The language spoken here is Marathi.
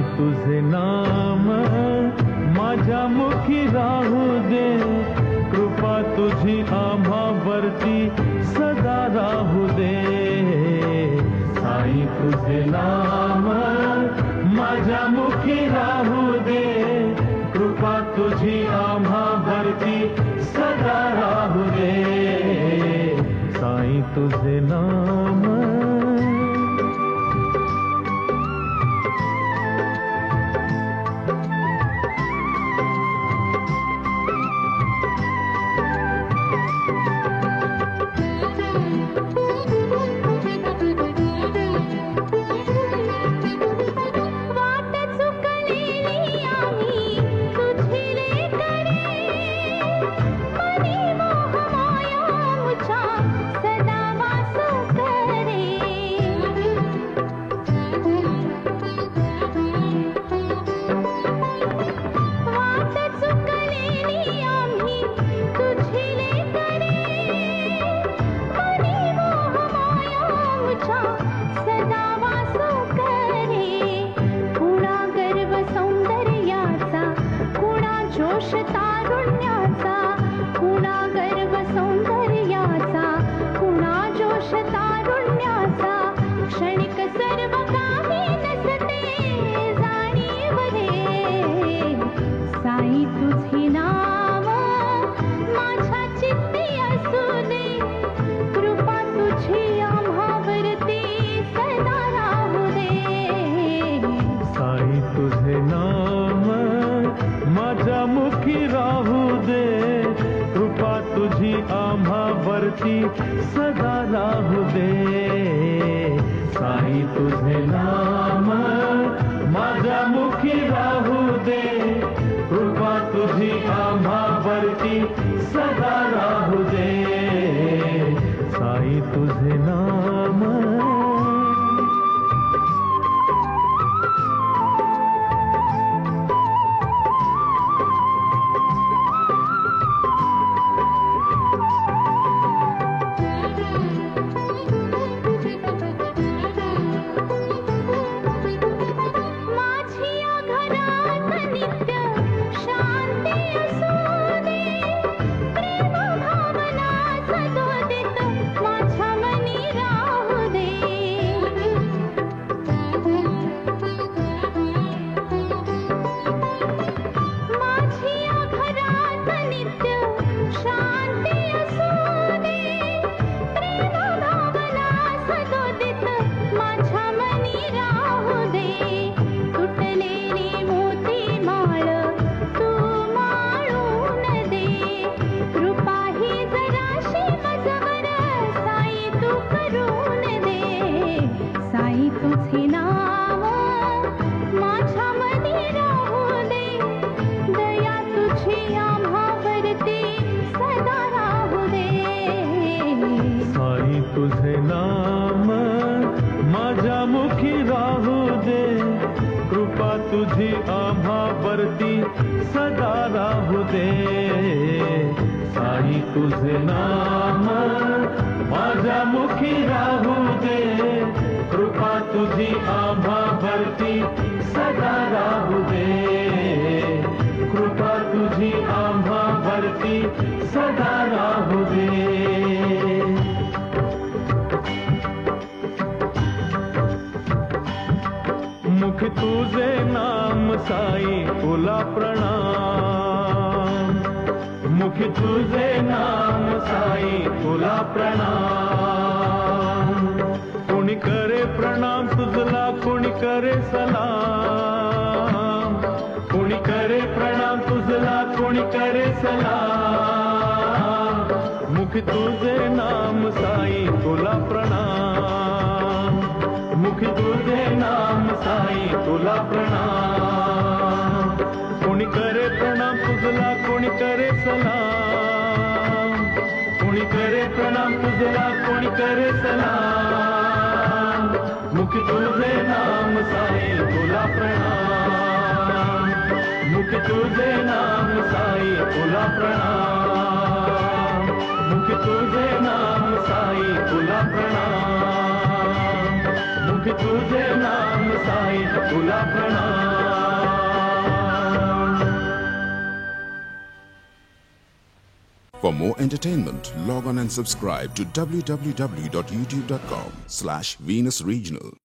साई तुझे नाम माझ्या मुखी राहू दे, कृपा तुझी आम्हावरती सदा राहू दे. साई तुझे नाम माझ्या मुखी राहू दे, कृपा तुझी आम्हावरती सदा राहू दे. साई तुझे नाम. सदा राहू दे. साई तुझे नाम माझ्या मुखी राहू दे, कृपा तुझी आम्हावरती सदा राहू दे. साई तुझे नाम. तुझे नाम माझ्या मुखी राहू दे, कृपा तुझी आम्हावरती सदा राहू दे. साई तुझे नाम माझ्या मुखी राहू दे, कृपा तुझी आम्हावरती सदा राहू दे. कृपा तुझी आम्हावरती सदा राहू दे. मुख तुझे नाम साई तुला प्रणाम, मुख तुझे नाम साई तुला प्रणाम. कोणी करे प्रणाम तुझला, कोणी करे सलाम, कोणी करे प्रणाम तुझला, कोणी करे सलाम. मुख तुझे नाम साई तुला प्रणाम, मुख तुझे नाम साई तुला प्रणाम. कोणी करे प्रणाम तुझला, कोणी करे सलाम, कोणी करे प्रणाम तुझला, कोणी करे सलाम. मुख तुझे नाम साई तुला प्रणाम, मुख तुझे नाम साई तुला प्रणाम. मुख तुझे नाम साई तुला प्रणाम, मुख तुझे नाम साई तुला प्रणाम. For more entertainment, log on and subscribe to www.youtube.com/Venus Regional.